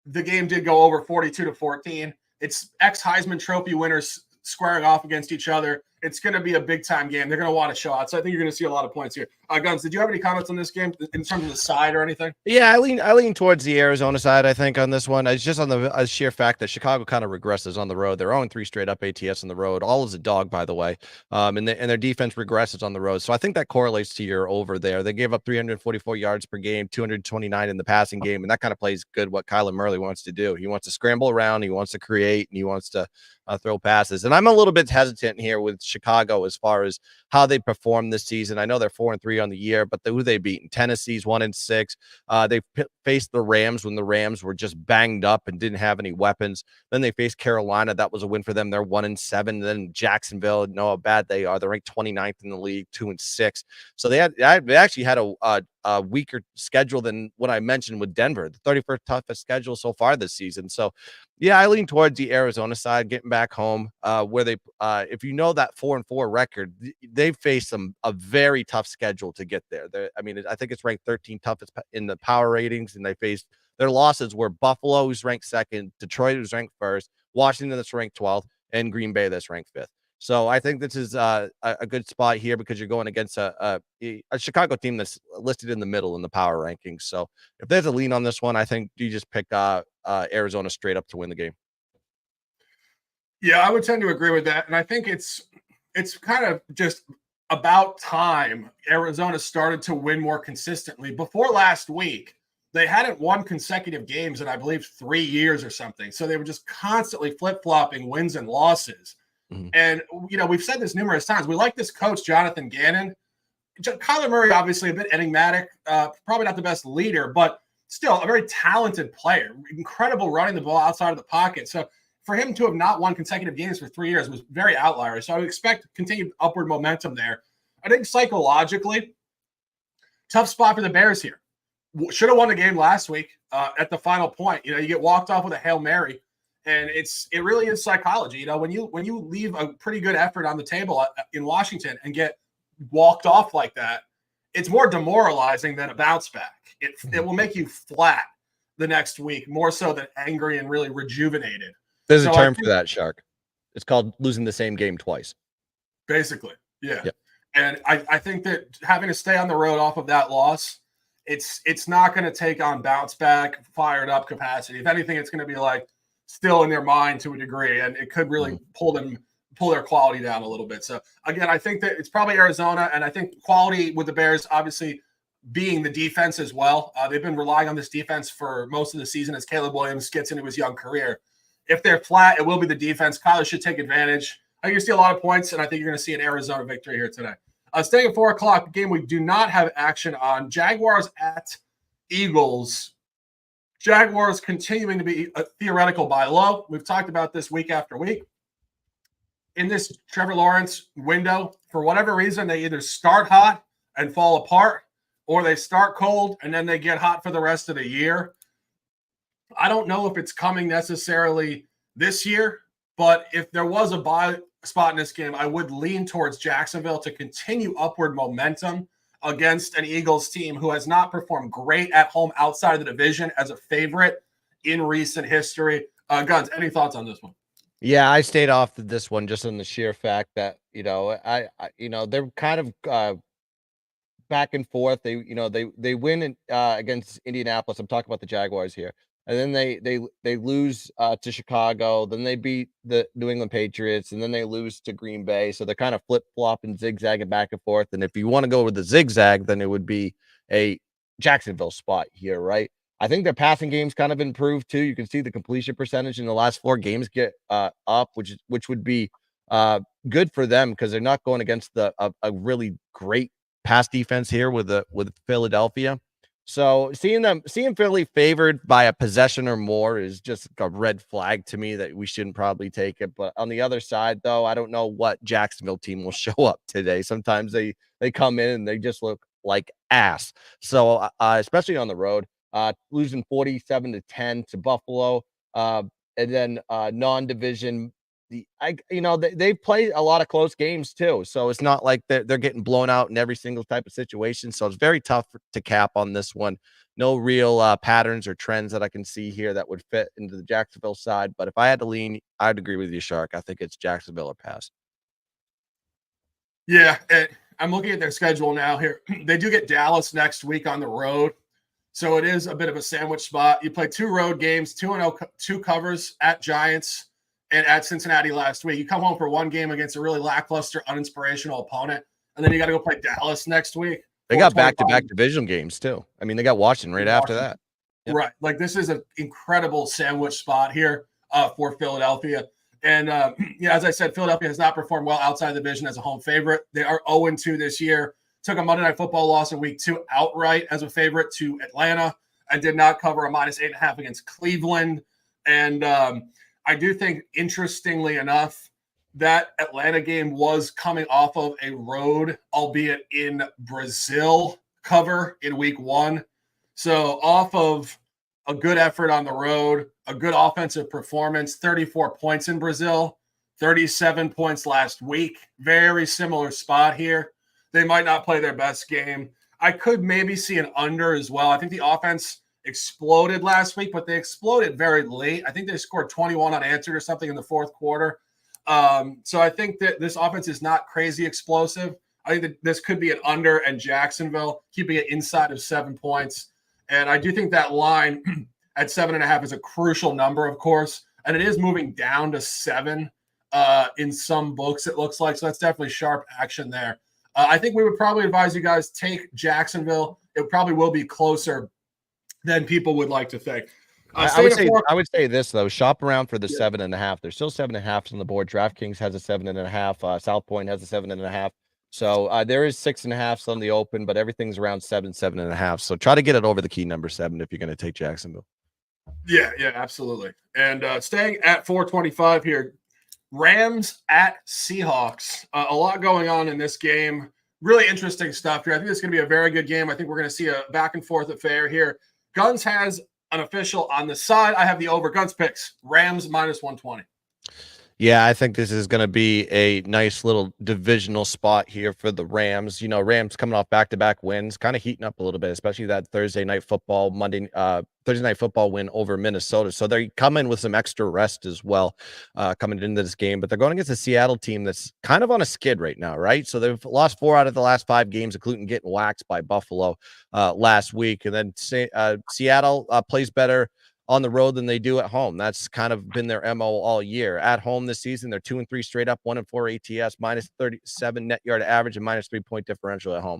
the game did go over 42-14. It's ex-Heisman Trophy winners squaring off against each other. It's going to be a big-time game. They're going to want a shot. So I think you're going to see a lot of points here. Guns, did you have any comments on this game in terms of the side or anything? Yeah, I lean towards the Arizona side, I think, on this one. It's just on the sheer fact that Chicago kind of regresses on the road. They're 0-3 straight up ATS on the road. All is a dog, by the way. And their defense regresses on the road. So I think that correlates to your over there. They gave up 344 yards per game, 229 in the passing game, and that kind of plays good what Kyler Murray wants to do. He wants to scramble around, he wants to create, and he wants to throw passes. And I'm a little bit hesitant here with Chicago as far as how they perform this season. I know they're 4-3 on the year, but who they beaten? Tennessee's 1-6. They faced the Rams when the Rams were just banged up and didn't have any weapons. Then they faced Carolina. That was a win for them. They're 1-7. Then Jacksonville, know how bad they are. They're ranked 29th in the league, 2-6. So they actually had a weaker schedule than what I mentioned with Denver, the 31st toughest schedule so far this season. So yeah, I lean towards the Arizona side, getting back home, where they, if you know that 4-4 record, they've faced a very tough schedule to get there. I think it's ranked 13th toughest in the power ratings, and they faced their losses were Buffalo, who's ranked 2nd, Detroit, who's ranked 1st, Washington, that's ranked 12th, and Green Bay, that's ranked 5th. So I think this is a good spot here because you're going against a Chicago team that's listed in the middle in the power rankings. So if there's a lean on this one, I think you just pick Arizona straight up to win the game. Yeah, I would tend to agree with that. And I think it's kind of just about time Arizona started to win more consistently. Before last week, they hadn't won consecutive games in, I believe, 3 years or something. So they were just constantly flip-flopping wins and losses. Mhm. And, we've said this numerous times. We like this coach, Jonathan Gannon. Kyler Murray, obviously a bit enigmatic, probably not the best leader, but still a very talented player, incredible running the ball outside of the pocket. So for him to have not won consecutive games for 3 years was very outlier. So I would expect continued upward momentum there. I think psychologically, tough spot for the Bears here. Should have won the game last week at the final point. You get walked off with a Hail Mary, and it really is psychology. When you leave a pretty good effort on the table in Washington and get walked off like that, it's more demoralizing than a bounce back. It will make you flat the next week, more so than angry and really rejuvenated. There's a term for that, Shark. It's called losing the same game twice. Basically, yeah. Yep. And I think that having to stay on the road off of that loss, it's not going to take on bounce back, fired up capacity. If anything, it's going to be like still in their mind to a degree, and it could really pull their quality down a little bit. So again, I think that it's probably Arizona, and I think quality with the Bears obviously being the defense as well. They've been relying on this defense for most of the season as Caleb Williams gets into his young career. If they're flat, it will be the defense. Kyler should take advantage. I think you see a lot of points, and I think you're going to see an Arizona victory here today. Staying at 4 o'clock, game we do not have action on. Jaguars at Eagles. Jaguars continuing to be a theoretical buy low. We've talked about this week after week. In this Trevor Lawrence window, for whatever reason, they either start hot and fall apart, or they start cold and then they get hot for the rest of the year. I don't know if it's coming necessarily this year, but if there was a buy spot in this game, I would lean towards Jacksonville to continue upward momentum against an Eagles team who has not performed great at home outside of the division as a favorite in recent history. Guns, any thoughts on this one? Yeah, I stayed off this one just on the sheer fact that, I they're kind of back and forth. They win against Indianapolis. I'm talking about the Jaguars here. And then they lose to Chicago. Then they beat the New England Patriots, and then they lose to Green Bay. So they're kind of flip-flopping, zigzagging back and forth. And if you want to go with the zigzag, then it would be a Jacksonville spot here, right? I think their passing game's kind of improved too. You can see the completion percentage in the last 4 games get up, which would be good for them because they're not going against a really great pass defense here with Philadelphia. So seeing Philly favored by a possession or more is just a red flag to me that we shouldn't probably take it. But on the other side, though, I don't know what Jacksonville team will show up today. Sometimes they come in and they just look like ass. So especially on the road, losing 47-10 to Buffalo, and then non-division. They play a lot of close games too, so it's not like they're getting blown out in every single type of situation. So it's very tough to cap on this one. No real patterns or trends that I can see here that would fit into the Jacksonville side. But if I had to lean, I'd agree with you, Shark. I think it's Jacksonville or pass. Yeah, I'm looking at their schedule now here. They do get Dallas next week on the road, so it is a bit of a sandwich spot. You play 2 road games, 2-0, 2 covers at Giants and at Cincinnati last week. You come home for 1 game against a really lackluster, uninspirational opponent, and then you got to go play Dallas next week. They got back-to-back division games too. I mean, they got Washington right after that. Yep. Right. Like, this is an incredible sandwich spot here for Philadelphia. And, as I said, Philadelphia has not performed well outside the division as a home favorite. They are 0-2 this year. Took a Monday Night Football loss in week 2 outright as a favorite to Atlanta and did not cover a -8.5 against Cleveland. And I do think, interestingly enough, that Atlanta game was coming off of a road, albeit in Brazil, cover in week 1. So off of a good effort on the road, a good offensive performance, 34 points in Brazil, 37 points last week. Very similar spot here. They might not play their best game. I could maybe see an under as well. I think the offense exploded last week, but they exploded very late. I think they scored 21 unanswered or something in the 4th quarter. So I think that this offense is not crazy explosive. I think that this could be an under, and Jacksonville keeping it inside of 7 points. And I do think that line at 7.5 is a crucial number, of course, and it is moving down to 7 in some books, it looks like. So that's definitely sharp action there. I think we would probably advise you guys take Jacksonville. It probably will be closer than people would like to think. I would say this though. Shop around for the 7.5. There's still 7.5s on the board. DraftKings has a 7.5. South Point has a 7.5. So there is 6.5s on the open, but everything's around 7.5. So try to get it over the key number 7 if you're going to take Jacksonville. Yeah, absolutely. And staying at 425 here, Rams at Seahawks. A lot going on in this game. Really interesting stuff here. I think this is going to be a very good game. I think we're going to see a back and forth affair here. Guns has an official on the side. I have the over. Guns picks Rams -120. Yeah, I think this is going to be a nice little divisional spot here for the Rams. You know, Rams coming off back-to-back wins, kind of heating up a little bit, especially that Thursday night football win over Minnesota. So they come in with some extra rest as well coming into this game. But they're going against a Seattle team that's kind of on a skid right now, right? So they've lost 4 out of the last 5 games, including getting waxed by Buffalo last week. And then Seattle plays better on the road than they do at home. That's kind of been their MO all year. At home this season, they're 2-3 straight up, 1-4 ATS, -37 net yard average, and -3 point differential at home.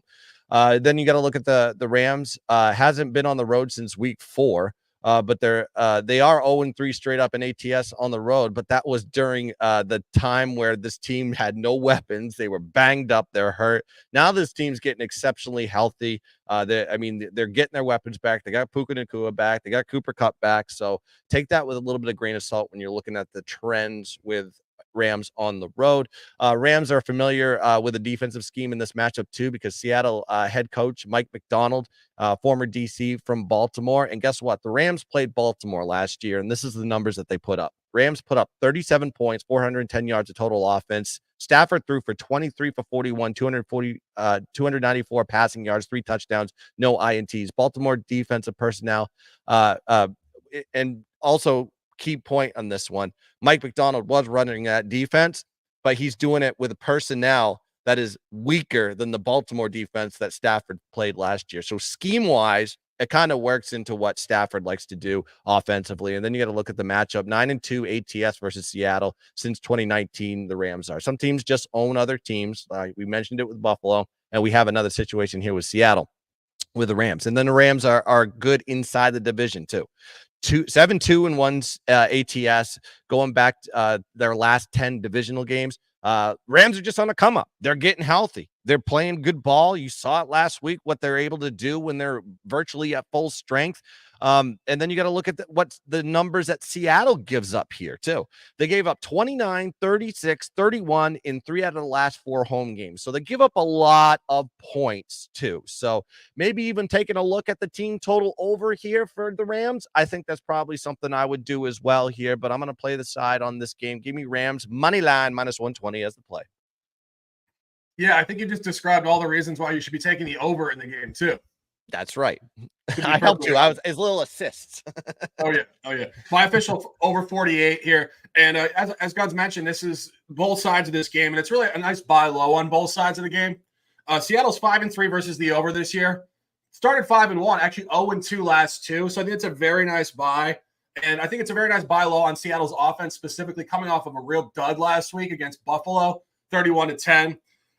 Then you got to look at the Rams. Hasn't been on the road since week 4. But they are 0-3 straight up in ATS on the road. But that was during the time where this team had no weapons. They were banged up. They're hurt. Now this team's getting exceptionally healthy. They're getting their weapons back. They got Puka Nacua back. They got Cooper Kupp back. So take that with a little bit of grain of salt when you're looking at the trends with Rams on the road. Rams are familiar with a defensive scheme in this matchup too, because Seattle head coach Mike Macdonald, former DC from Baltimore. And guess what? The Rams played Baltimore last year, and this is the numbers that they put up. Rams put up 37 points, 410 yards of total offense. Stafford threw for 23 for 41, 294 passing yards, 3 touchdowns, no INTs. Baltimore defensive personnel, and also key point on this one, Mike Macdonald was running that defense, but he's doing it with a personnel that is weaker than the Baltimore defense that Stafford played last year. So scheme-wise, it kind of works into what Stafford likes to do offensively. And then you got to look at the matchup. 9-2 ATS versus Seattle since 2019, the Rams are. Some teams just own other teams. We mentioned it with Buffalo, and we have another situation here with Seattle with the Rams. And then the Rams are good inside the division too. 7-2-1 ATS going back their last 10 divisional games. Rams are just on a come up. They're getting healthy. They're playing good ball. You saw it last week, what they're able to do when they're virtually at full strength. And then you got to look at what's the numbers that Seattle gives up here too. They gave up 29, 36, 31 in 3 out of the last 4 home games. So they give up a lot of points too. So maybe even taking a look at the team total over here for the Rams. I think that's probably something I would do as well here, but I'm going to play the side on this game. Give me Rams money line -120 as the play. Yeah, I think you just described all the reasons why you should be taking the over in the game too. That's right. I helped you. I was his little assists. Oh yeah. My official over 48 here. And as Guns mentioned, this is both sides of this game, and it's really a nice buy low on both sides of the game. Seattle's 5-3 versus the over this year. Started 5-1, actually 0-2 last 2. So I think it's a very nice buy. And I think it's a very nice buy low on Seattle's offense, specifically coming off of a real dud last week against Buffalo, 31-10.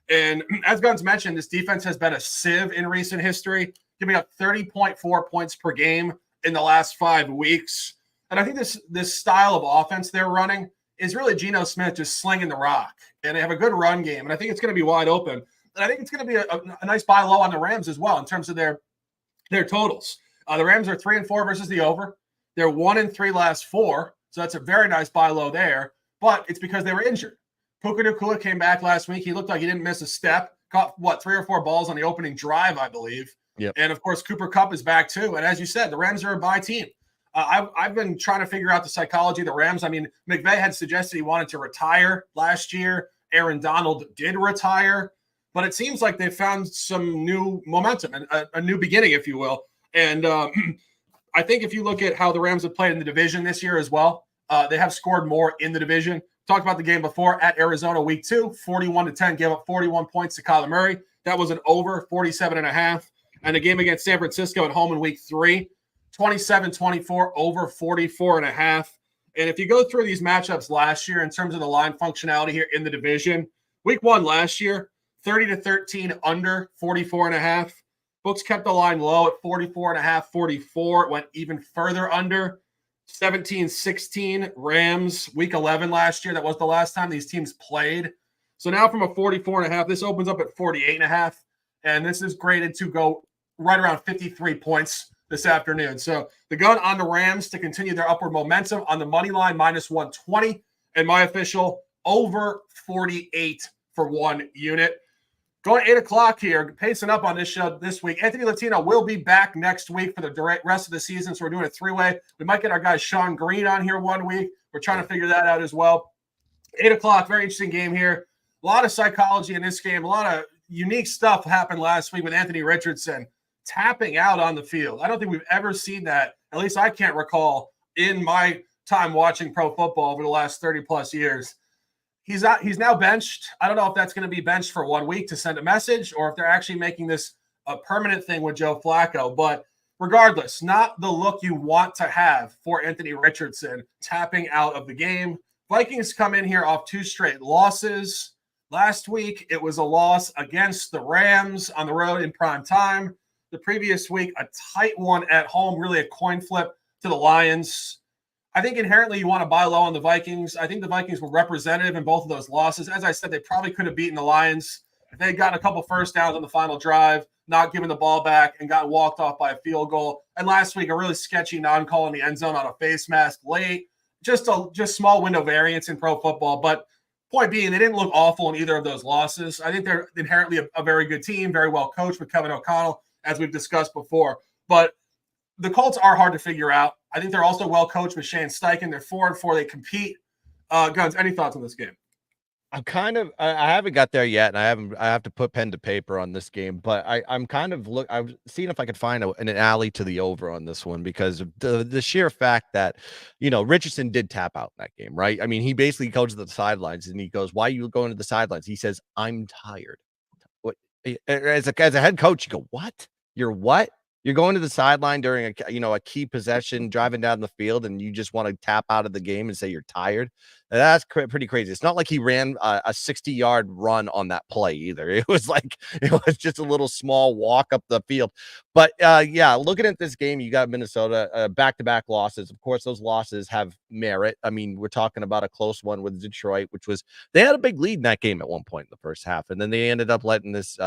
And as Guns mentioned, this defense has been a sieve in recent history, giving up 30.4 points per game in the last 5 weeks. And I think this style of offense they're running is really Geno Smith just slinging the rock. And they have a good run game, and I think it's going to be wide open. And I think it's going to be a nice buy low on the Rams as well in terms of their totals. The Rams are 3-4 versus the over. They're 1-3 last 4, so that's a very nice buy low there. But it's because they were injured. Puka Nacua came back last week. He looked like he didn't miss a step. Caught, 3 or 4 balls on the opening drive, I believe. Yep. And, of course, Cooper Kupp is back too. And as you said, the Rams are a bye team. I've been trying to figure out the psychology of the Rams. I mean, McVay had suggested he wanted to retire last year. Aaron Donald did retire. But it seems like they found some new momentum and a new beginning, if you will. And I think if you look at how the Rams have played in the division this year as well, they have scored more in the division. Talked about the game before at Arizona week 2, 41-10, gave up 41 points to Kyler Murray. That was an over 47.5. And the game against San Francisco at home in week 3, 27-24, over 44.5. And if you go through these matchups last year in terms of the line functionality here in the division, week 1 last year, 30-13 under 44.5. Books kept the line low at 44.5, 44. It went even further under. 17-16 Rams, week 11 last year. That was the last time these teams played. So now from a 44.5, this opens up at 48.5. And this is graded to go right around 53 points this afternoon. So the gun on the Rams to continue their upward momentum on the money line, minus 120. And my official, over 48 for 1 unit. Going 8 o'clock here, pacing up on this show this week. Anthony Latino will be back next week for the rest of the season, so we're doing a 3-way. We might get our guy Sean Green on here 1 week. We're trying to figure that out as well. 8 o'clock, very interesting game here. A lot of psychology in this game. A lot of unique stuff happened last week with Anthony Richardson tapping out on the field. I don't think we've ever seen that, at least I can't recall, in my time watching pro football over the last 30-plus years. He's now benched. I don't know if that's going to be benched for 1 week to send a message or if they're actually making this a permanent thing with Joe Flacco. But regardless, not the look you want to have for Anthony Richardson tapping out of the game. Vikings come in here off 2 straight losses. Last week, it was a loss against the Rams on the road in prime time. The previous week, a tight one at home, really a coin flip to the Lions. I think inherently you want to buy low on the Vikings. I think the Vikings were representative in both of those losses. As I said, they probably could have beaten the Lions if they got a couple first downs on the final drive, not giving the ball back, and got walked off by a field goal. And last week, a really sketchy non-call in the end zone on a face mask late. Just small window variance in pro football. But point being, they didn't look awful in either of those losses. I think they're inherently a very good team, very well coached with Kevin O'Connell, as we've discussed before. But the Colts are hard to figure out. I think they're also well coached with Shane Steichen. They're 4-4. They compete. Guns, any thoughts on this game? I haven't got there yet, and I have to put pen to paper on this game, but I'm seeing if I could find an alley to the over on this one, because of the sheer fact that, Richardson did tap out in that game, right? I mean, he basically goes to the sidelines and he goes, "Why are you going to the sidelines?" He says, "I'm tired." What, as a head coach, you go, "What? You're what?" You're going to the sideline during a key possession, driving down the field, and you just want to tap out of the game and say you're tired. That's pretty crazy. It's not like he ran a 60-yard run on that play either. It was just a little small walk up the field. But looking at this game, you got Minnesota back-to-back losses. Of course, those losses have merit. I mean, we're talking about a close one with Detroit, they had a big lead in that game at one point in the first half, and then they ended up letting this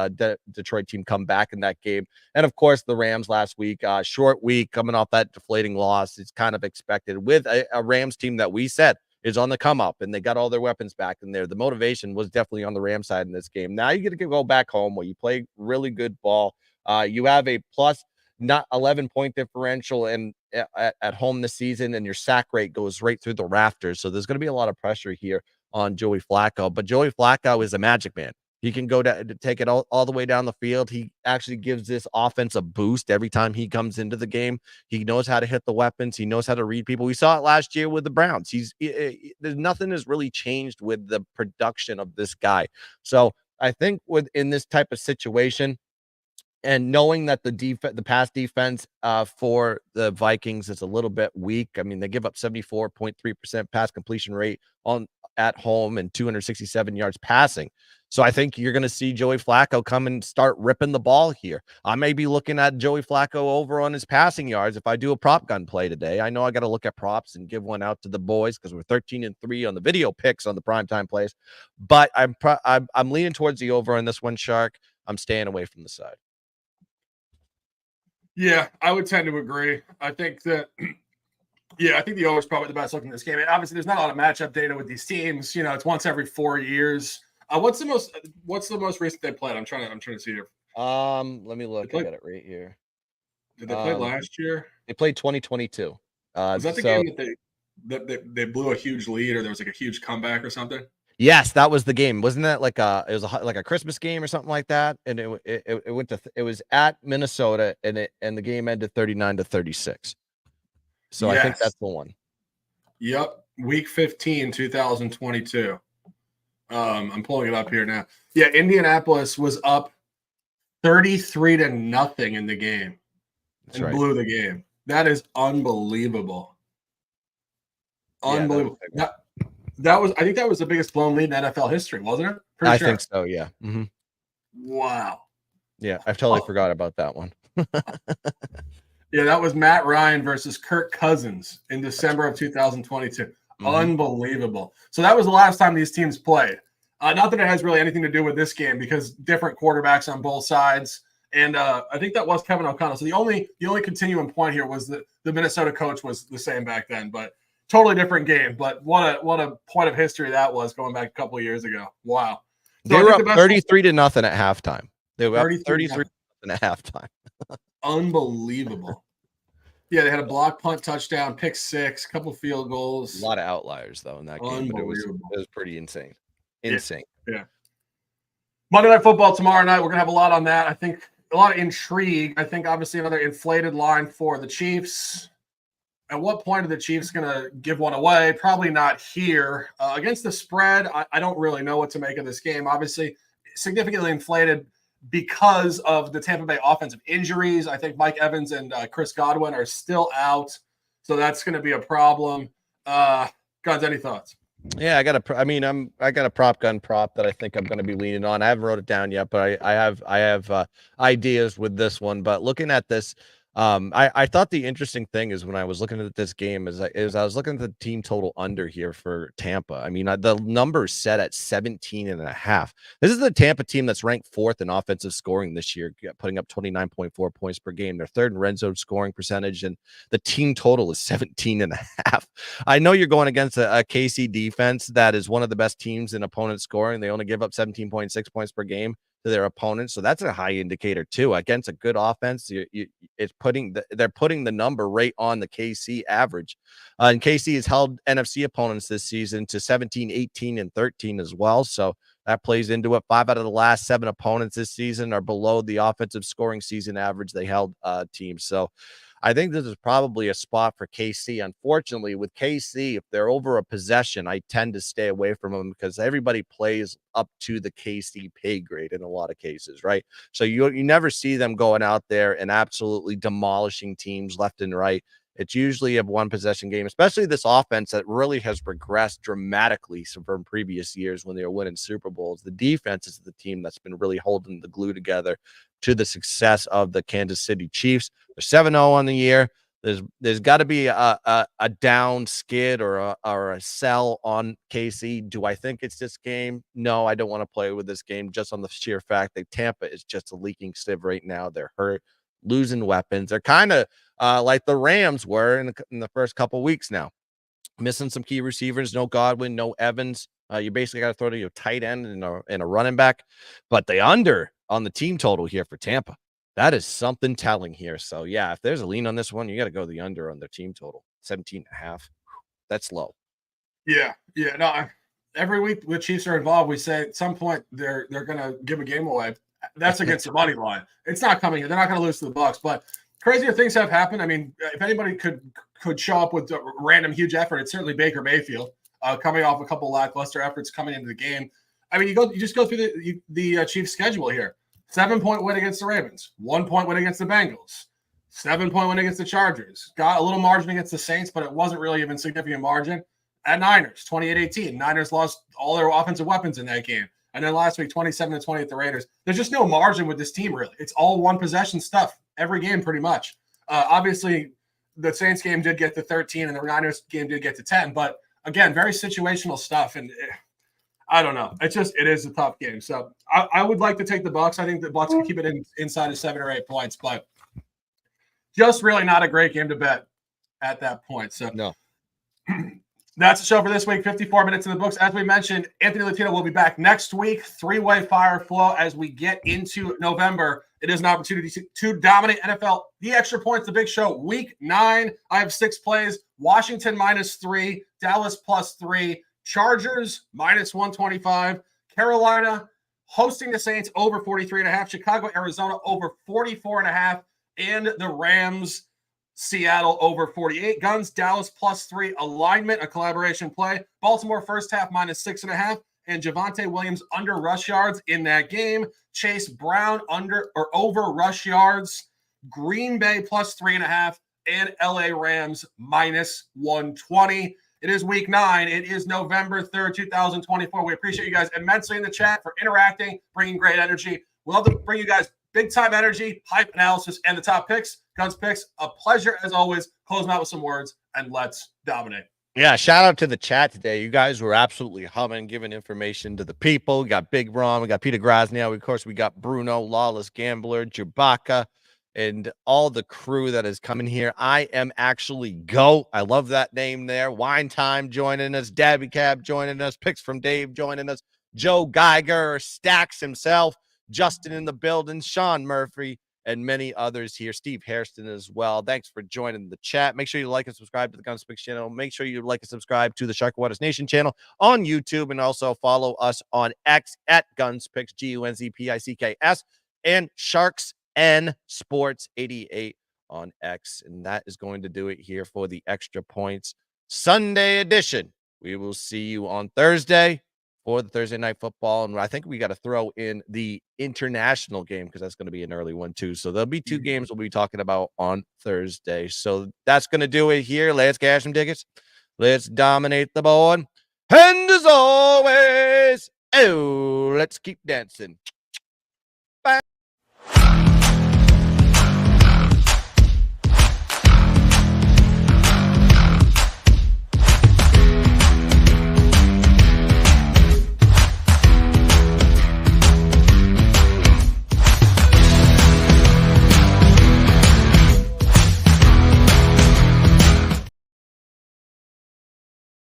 Detroit team come back in that game. And of course, the Rams last week, short week, coming off that deflating loss. It's kind of expected with a Rams team that we said is on the come up, and they got all their weapons back in there. The motivation was definitely on the Rams side in this game. Now you get to go back home where you play really good ball. You have a plus not 11-point differential and at home this season, and your sack rate goes right through the rafters. So there's going to be a lot of pressure here on Joey Flacco, but Joey Flacco is a magic man. He can go to take it all the way down the field. He actually gives this offense a boost every time he comes into the game. He knows how to hit the weapons. He knows how to read people. We saw it last year with the Browns. There's nothing has really changed with the production of this guy. So I think in this type of situation, and knowing that the pass defense for the Vikings is a little bit weak. I mean, they give up 74.3% pass completion rate at home and 267 yards passing. So I think you're going to see Joey Flacco come and start ripping the ball here. I may be looking at Joey Flacco over on his passing yards if I do a prop gun play today. I know I got to look at props and give one out to the boys because we're 13-3 on the video picks on the primetime plays. But I'm leaning towards the over on this one, Shark. I'm staying away from the side. Yeah, I would tend to agree. I think the over is probably the best look in this game. And obviously, there's not a lot of matchup data with these teams. It's once every 4 years. What's the most recent they played? I'm trying to see here. Let me look. I got it right here. Did they play last year? They played 2022. Was that the game that they blew a huge lead, or there was like a huge comeback or something? Yes, that was the game. Wasn't that like a Christmas game or something like that? And it was at Minnesota, and the game ended 39-36. So yes. I think that's the one. Yep, week 15, 2022. I'm pulling it up here now. Yeah, Indianapolis was up 33-0 in the game. That's and right. Blew the game. That is unbelievable. Unbelievable. I think that was the biggest blown lead in NFL history, wasn't it? I think so, yeah. Mm-hmm. Wow. Yeah, I've totally forgot about that one. Yeah, that was Matt Ryan versus Kirk Cousins in December of 2022. Mm-hmm. Unbelievable. So that was the last time these teams played. Not that it has really anything to do with this game because different quarterbacks on both sides. And I think that was Kevin O'Connell. So the only continuing point here was that the Minnesota coach was the same back then, but totally different game. But what a point of history that was going back a couple of years ago. Wow. So they were up 33-0 at halftime. They were up 33 at halftime. Unbelievable. Yeah, they had a block punt touchdown, pick six, couple field goals. A lot of outliers though in that game, but it was pretty insane. Insane. Yeah. Monday Night Football tomorrow night. We're gonna have a lot on that. I think a lot of intrigue. I think obviously another inflated line for the Chiefs. At what point are the Chiefs gonna give one away? Probably not here. Against the spread, I don't really know what to make of this game. Obviously, significantly inflated because of the Tampa Bay offensive injuries. I think Mike Evans and Chris Godwin are still out, so that's going to be a problem. Guns, any thoughts? Yeah, I got a prop gun prop that I think I'm going to be leaning on. I haven't wrote it down yet, but I have ideas with this one. But looking at this, I thought the interesting thing is when I was looking at this game is I was looking at the team total under here for Tampa. I mean, the number is set at 17.5. This is the Tampa team that's ranked fourth in offensive scoring this year, putting up 29.4 points per game. They're third in red zone scoring percentage, and the team total is 17.5. I know you're going against a KC defense that is one of the best teams in opponent scoring. They only give up 17.6 points per game to their opponents, so that's a high indicator too. Against a good offense, they're putting the number right on the KC average. And KC has held NFC opponents this season to 17, 18, and 13 as well. So that plays into it. 5 out of the last 7 opponents this season are below the offensive scoring season average they held teams. So I think this is probably a spot for KC. Unfortunately, with KC, if they're over a possession, I tend to stay away from them because everybody plays up to the KC pay grade in a lot of cases, right? So you never see them going out there and absolutely demolishing teams left and right. It's usually a one possession game, especially this offense that really has regressed dramatically from previous years when they were winning Super Bowls. The defense is the team that's been really holding the glue together to the success of the Kansas City Chiefs. They're 7-0 on the year. There's got to be a down skid or a sell on KC. Do I think it's this game? No, I don't want to play with this game just on the sheer fact that Tampa is just a leaking sieve right now. They're hurt, losing weapons. They're kind of like the Rams were in the first couple weeks now, missing some key receivers. No Godwin, no Evans. You basically got to throw to your tight end and a running back. But the under on the team total here for Tampa, that is something telling here. So, yeah, if there's a lean on this one, you got to go the under on their team total, 17.5. That's low. Yeah. No, every week the Chiefs are involved, we say at some point they're going to give a game away. That's against the money line. It's not coming here. They're not going to lose to the Bucs. But crazier things have happened. I mean, if anybody could show up with a random huge effort, it's certainly Baker Mayfield coming off a couple lackluster efforts coming into the game. I mean, you just go through the Chiefs' schedule here. 7-point win against the Ravens, 1-point win against the Bengals, 7-point win against the Chargers. Got a little margin against the Saints, but it wasn't really even significant margin. At Niners, 28-18. Niners lost all their offensive weapons in that game. And then last week, 27-20 at the Raiders. There's just no margin with this team, really. It's all one possession stuff every game, pretty much. Obviously, the Saints game did get to 13, and the Niners game did get to 10. But again, very situational stuff, and I don't know. It is a tough game. So I would like to take the Bucs. I think the Bucs can keep it inside of 7 or 8 points, but just really not a great game to bet at that point. So no. That's the show for this week. 54 minutes in the books. As we mentioned, Anthony Latino will be back next week. 3-way fire flow as we get into November. It is an opportunity to dominate NFL. The Extra Points, the big show, week 9. I have 6 plays. Washington -3, Dallas +3, Chargers -125, Carolina hosting the Saints over 43.5, Chicago, Arizona over 44.5, and the Rams, Seattle over 48. Guns, Dallas +3, alignment, a collaboration play. Baltimore first half -6.5, and Javonte Williams under rush yards in that game. Chase Brown under or over rush yards. Green Bay +3.5, and LA Rams -120. It is week 9. It is November 3rd, 2024. We appreciate you guys immensely in the chat for interacting, bringing great energy. We'll have to bring you guys big-time energy, hype analysis, and the top picks. Guns picks, a pleasure as always. Close them out with some words, and let's dominate. Yeah, shout out to the chat today. You guys were absolutely humming, giving information to the people. We got Big Ron, we got Peter Grasnow, of course, we got Bruno, Lawless Gambler, Chewbacca, and all the crew that is coming here. I am actually Go. I love that name there. Wine Time joining us, Dabby Cab joining us, Picks from Dave joining us, Joe Geiger, Stacks himself, Justin in the building, Sean Murphy, and many others here. Steve Hairston as well. Thanks for joining the chat. Make sure you like and subscribe to the Gunspicks channel. Make sure you like and subscribe to the Shark Waters Nation channel on YouTube, and also follow us on X at Gunspicks, Gunzpicks, and Sharks N Sports 88 on X. And that is going to do it here for the Extra Points Sunday edition. We will see you on Thursday for the Thursday night football. And I think we got to throw in the international game because that's going to be an early one too. So there'll be two games we'll be talking about on Thursday. So that's going to do it here. Let's cash some tickets. Let's dominate the board. And as always, let's keep dancing.